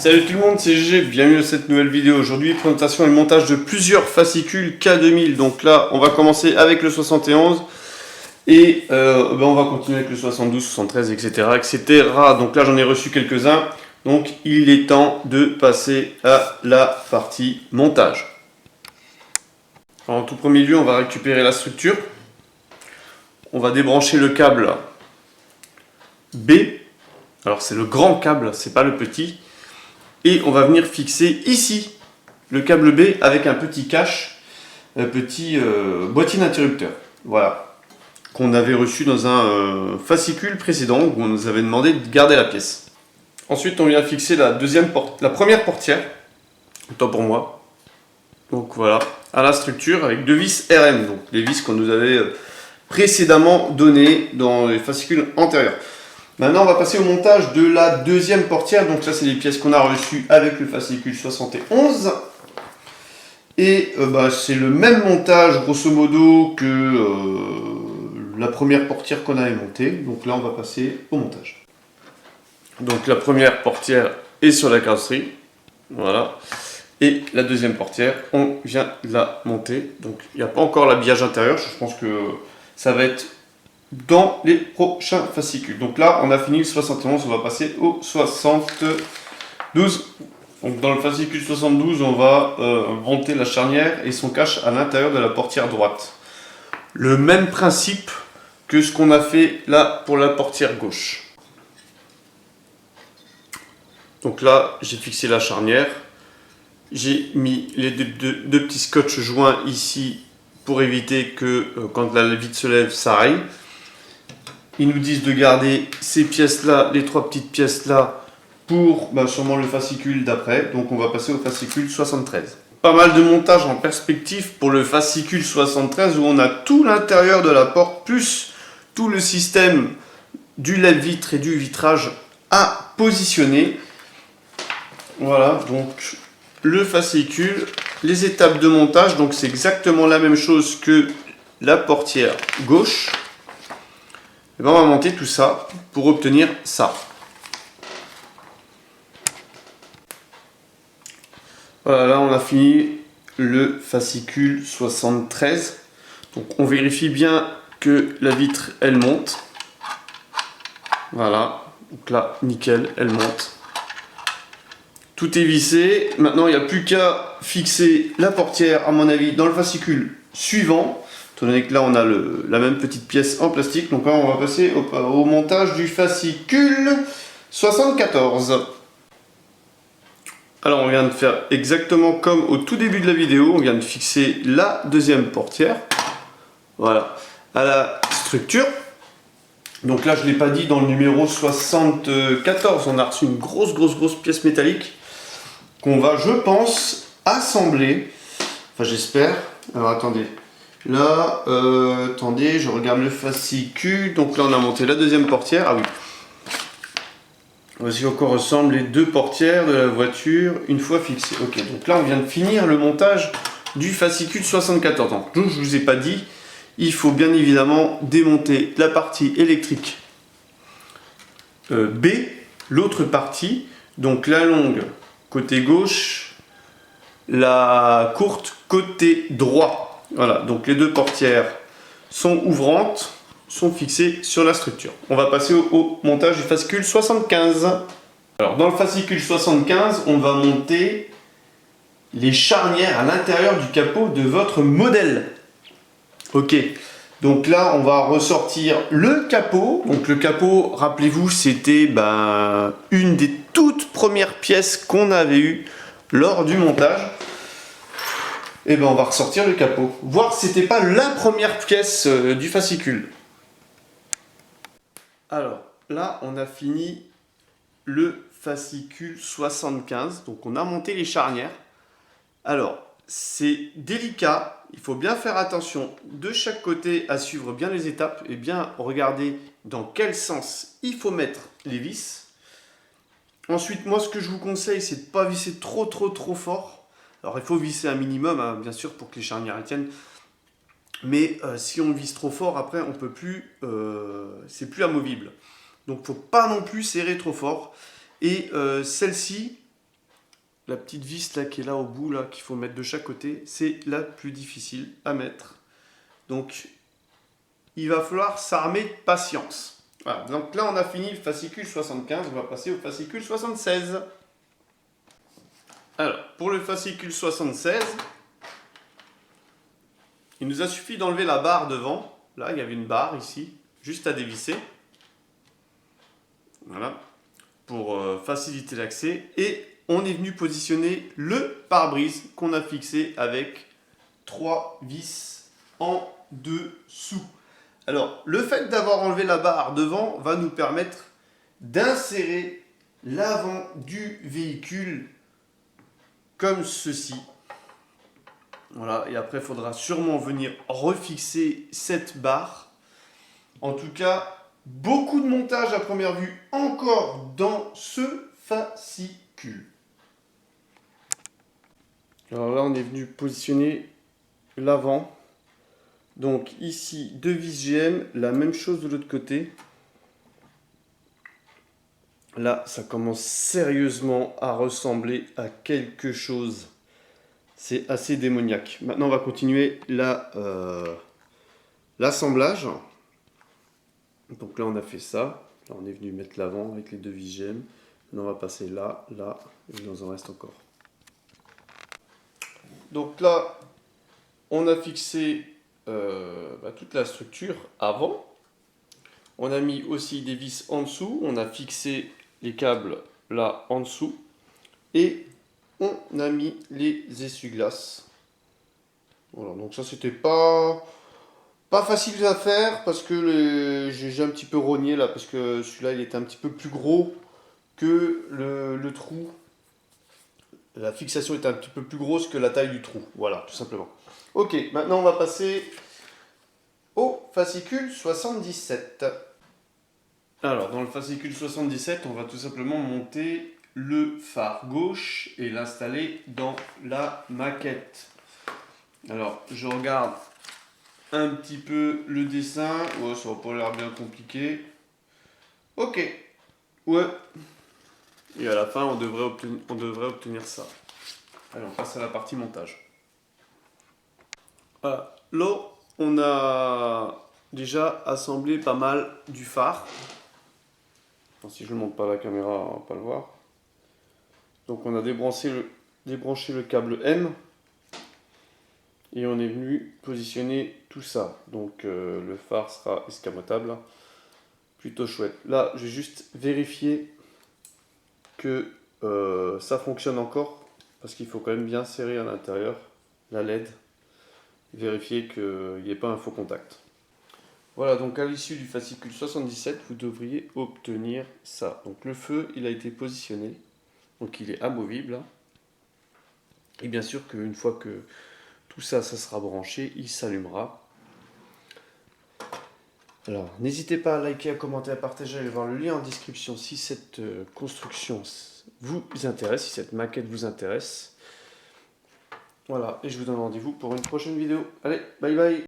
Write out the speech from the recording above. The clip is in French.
Salut tout le monde, c'est GG, bienvenue dans cette nouvelle vidéo. Aujourd'hui, présentation et montage de plusieurs fascicules K2000. Donc là, on va commencer avec le 71 et on va continuer avec le 72, 73, etc. etc. Donc là, j'en ai reçu quelques-uns. Donc il est temps de passer à la partie montage. Alors, en tout premier lieu, on va récupérer la structure. On va débrancher le câble B. Alors c'est le grand câble, c'est pas le petit. Et on va venir fixer ici le câble B avec un petit cache, un petit boîtier d'interrupteur. Voilà, qu'on avait reçu dans un fascicule précédent où on nous avait demandé de garder la pièce. Ensuite, on vient fixer la première portière, autant pour moi. Donc voilà, à la structure avec deux vis RM, donc les vis qu'on nous avait précédemment données dans les fascicules antérieurs. Maintenant, on va passer au montage de la deuxième portière. Donc ça, c'est les pièces qu'on a reçues avec le fascicule 71. Et c'est le même montage, grosso modo, que la première portière qu'on avait montée. Donc là, on va passer au montage. Donc la première portière est sur la carrosserie. Voilà. Et la deuxième portière, on vient de la monter. Donc il n'y a pas encore l'habillage intérieur. Je pense que ça va être dans les prochains fascicules. Donc là, on a fini le 71, on va passer au 72. Donc dans le fascicule 72, on va monter la charnière et son cache à l'intérieur de la portière droite. Le même principe que ce qu'on a fait là pour la portière gauche. Donc là, j'ai fixé la charnière. J'ai mis les deux petits scotch joints ici pour éviter que quand la vitre se lève, ça aille. Ils nous disent de garder ces pièces-là, les trois petites pièces-là, pour sûrement le fascicule d'après. Donc on va passer au fascicule 73. Pas mal de montage en perspective pour le fascicule 73 où on a tout l'intérieur de la porte, plus tout le système du lève-vitre et du vitrage à positionner. Voilà, donc le fascicule, les étapes de montage, donc c'est exactement la même chose que la portière gauche. Et on va monter tout ça pour obtenir ça. Voilà, là on a fini le fascicule 73. Donc on vérifie bien que la vitre elle monte. Voilà, donc là nickel, elle monte. Tout est vissé. Maintenant il n'y a plus qu'à fixer la portière à mon avis dans le fascicule suivant. Étant donné que là on a la même petite pièce en plastique. Donc là on va passer au montage du fascicule 74. Alors on vient de faire exactement comme au tout début de la vidéo. On vient de fixer la deuxième portière. Voilà, à la structure. Donc là je ne l'ai pas dit, dans le numéro 74 on a reçu une grosse pièce métallique qu'on va, je pense, assembler. Enfin j'espère. Alors attendez. Là, attendez, je regarde le fascicule. Donc là, on a monté la deuxième portière. Ah oui. Voici à quoi ressemblent les deux portières de la voiture une fois fixées. Ok, donc là, on vient de finir le montage du fascicule 74. Donc, je ne vous ai pas dit, il faut bien évidemment démonter la partie électrique B, l'autre partie, donc la longue côté gauche, la courte côté droit. Voilà, donc les deux portières sont ouvrantes, sont fixées sur la structure. On va passer au montage du fascicule 75. Alors dans le fascicule 75, on va monter les charnières à l'intérieur du capot de votre modèle. Ok, donc là on va ressortir le capot. Donc le capot, rappelez-vous, c'était une des toutes premières pièces qu'on avait eues lors du montage. Et on va ressortir le capot, voir si c'était pas la première pièce du fascicule. Alors là, on a fini le fascicule 75, donc on a monté les charnières. Alors, c'est délicat, il faut bien faire attention de chaque côté à suivre bien les étapes et bien regarder dans quel sens il faut mettre les vis. Ensuite, moi ce que je vous conseille, c'est de ne pas visser trop fort. Alors il faut visser un minimum, hein, bien sûr, pour que les charnières tiennent. Mais si on visse trop fort, après, on peut plus, c'est plus amovible. Donc il ne faut pas non plus serrer trop fort. Et celle-ci, la petite vis là qui est là au bout, là qu'il faut mettre de chaque côté, c'est la plus difficile à mettre. Donc il va falloir s'armer de patience. Voilà, donc là on a fini le fascicule 75, on va passer au fascicule 76. Alors, pour le fascicule 76, il nous a suffi d'enlever la barre devant. Là, il y avait une barre ici, juste à dévisser. Voilà, pour faciliter l'accès. Et on est venu positionner le pare-brise qu'on a fixé avec 3 vis en dessous. Alors, le fait d'avoir enlevé la barre devant va nous permettre d'insérer l'avant du véhicule comme ceci. Voilà, et après, il faudra sûrement venir refixer cette barre. En tout cas, beaucoup de montage à première vue encore dans ce fascicule. Alors là, on est venu positionner l'avant. Donc ici, 2 vis GM, la même chose de l'autre côté. Là, ça commence sérieusement à ressembler à quelque chose. C'est assez démoniaque. Maintenant, on va continuer l'assemblage. Donc là, on a fait ça. Là, on est venu mettre l'avant avec les 2 vis GM. Maintenant, on va passer là, là, et il nous en reste encore. Donc là, on a fixé toute la structure avant. On a mis aussi des vis en dessous. On a fixé les câbles là en dessous. Et on a mis les essuie-glaces. Voilà, donc ça c'était pas facile à faire parce que j'ai un petit peu rogné là parce que celui-là il était un petit peu plus gros que le trou. La fixation était un petit peu plus grosse que la taille du trou. Voilà, tout simplement. Ok, maintenant on va passer au fascicule 77. Alors, dans le fascicule 77, on va tout simplement monter le phare gauche et l'installer dans la maquette. Alors, je regarde un petit peu le dessin. Ouais, ça va pas l'air bien compliqué. Ok. Ouais. Et à la fin, on devrait obtenir ça. Allez, on passe à la partie montage. Voilà. Là, on a déjà assemblé pas mal du phare. Enfin, si je ne monte pas la caméra, on va pas le voir. Donc on a débranché le câble M. Et on est venu positionner tout ça. Donc le phare sera escamotable. Plutôt chouette. Là, je vais juste vérifier que ça fonctionne encore. Parce qu'il faut quand même bien serrer à l'intérieur la LED. Vérifier qu'il n'y ait pas un faux contact. Voilà, donc à l'issue du fascicule 77, vous devriez obtenir ça. Donc le feu, il a été positionné. Donc il est amovible. Et bien sûr qu'une fois que tout ça, ça sera branché, il s'allumera. Alors, n'hésitez pas à liker, à commenter, à partager, allez voir le lien en description si cette construction vous intéresse, si cette maquette vous intéresse. Voilà, et je vous donne rendez-vous pour une prochaine vidéo. Allez, bye bye!